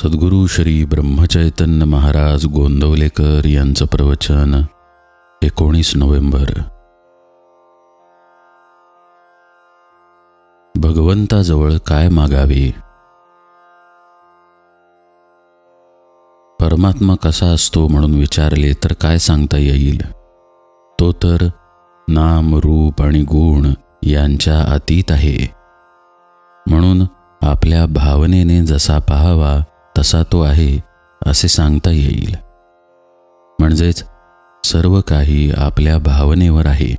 सद्गुरु श्री ब्रह्मचैतन्य महाराज गोंदवलेकर यांचं प्रवचन 19 नोव्हेंबर। भगवंताजवळ काय मागावे? परमात्मा कसा असतो म्हणून विचारले तर काय सांगता येईल? तो तर नाम रूप आणि गुण यांच्या अतीत आहे, म्हणून आपल्या भावनेने जसा पाहावा तसा तो आहे असे सांगता येईल। म्हणजेच सर्व काही आपल्या भावनेवर आहे।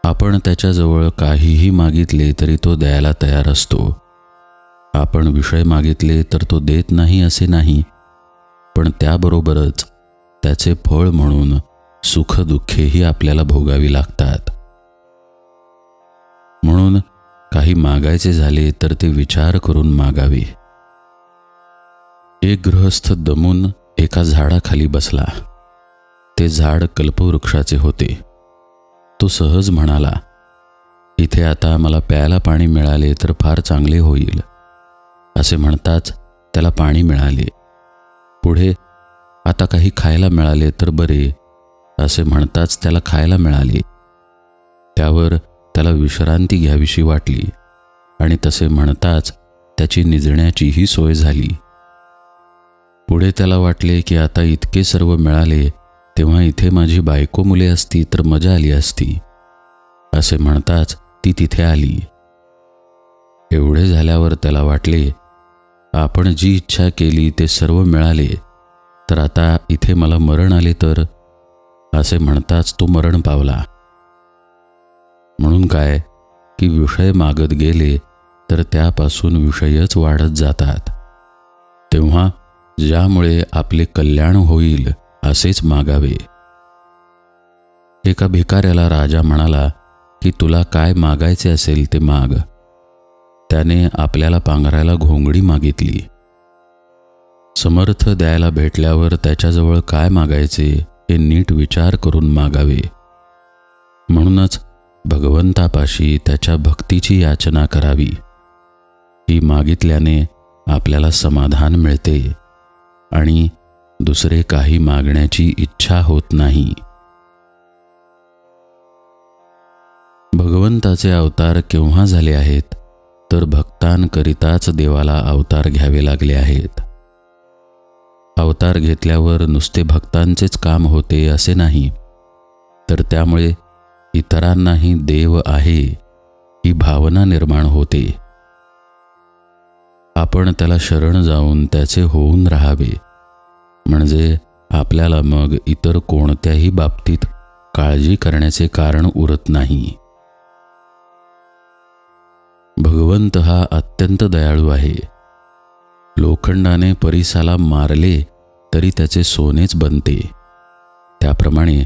आपण त्याच्याजवळ काहीही मागितले तरी तो द्यायला तयार असतो। आपण विषय मागितले तर तो देत नाही असे नाही, पण त्याबरोबरच त्याचे फळ म्हणून सुख दुःखेही आपल्याला भोगावी लागतात। म्हणून काही मागायचे झाले तर ते विचार करून मागावे। एक गृहस्थ दमून एका झाडाखाली बसला। ते झाड कल्पवृक्षाचे होते। तो सहज म्हणाला, इथे आता मला प्यायला पाणी मिळाले तर फार चांगले होईल। असे म्हणताच त्याला पाणी मिळाले। पुढे आता काही खायला मिळाले तर बरे, असे म्हणताच त्याला खायला मिळाले। त्यावर त्याला विश्रांती घ्यावीशी वाटली आणि तसे म्हणताच त्याची निजण्याचीही सोय झाली। पुढे त्याला वाटले की आता इतके सर्व मिळाले तेव्हा इथे माझी बायको मुले असती तर मजा आली असती। असे म्हणताच ती तिथे आली। एवढे झाल्यावर त्याला वाटले, आपण जी इच्छा केली ते सर्व मिळाले, तर आता इथे मला मरण आले तर? असे म्हणताच तो मरण पावला। म्हणून काय की विषय मागत गेले तर त्यापासून विषयच वाढत जातात। तेव्हा ज्यामुळे आपले कल्याण होईल असेच मागावे। एका भिकाऱ्याला राजा म्हणाला की तुला काय मागायचे असेल ते माग। त्याने आपल्याला पांघरायला घोंगडी मागितली। समर्थ द्यायला भेटल्यावर त्याच्याजवळ काय मागायचे हे नीट विचार करून मागावे। म्हणूनच भगवंतापाशी त्याच्या भक्तीची याचना करावी। ही मागितल्याने आपल्याला समाधान मिळते आणि दुसरे काही मागण्याची इच्छा होत नाही। भगवंताचे अवतार केव्हा झाले आहेत? तर भक्तांकरिताच देवाला अवतार घ्यावे लागले आहेत। अवतार घेतल्यावर नुसते भक्तांचेच काम होते असे नाही, तर त्यामुळे इतरांनाही देव आहे ही भावना निर्माण होते। आपण त्याला शरण जाऊन त्याचे होऊन राहावे, म्हणजे आपल्याला मग इतर कोणत्याही बाबतीत काळजी करण्याचे कारण उरत नाही। भगवंत हा अत्यंत दयाळू आहे। लोखंडाने परिसाला मारले तरी त्याचे सोनेच बनते। त्याप्रमाणे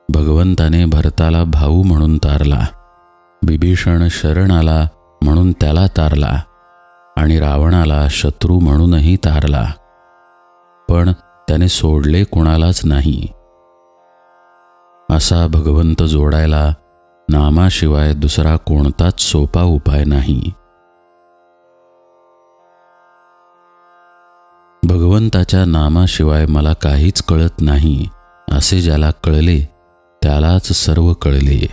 भगवंताने भरताला भाऊ म्हणून तारला, विभीषण शरण आला म्हणून त्याला तारला आणि रावणाला शत्रू म्हणूनही तारला, पण त्याने सोडले कोणालाच नाही। असा भगवंत जोडायला नामाशिवाय दुसरा कोणताच सोपा उपाय नाही। भगवंताच्या नामाशिवाय मला काहीच कळत नाही असे ज्याला कळले त्यालाच सर्व कळले।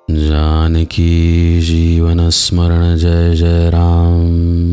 जानकी जीवन स्मरण जय जय राम।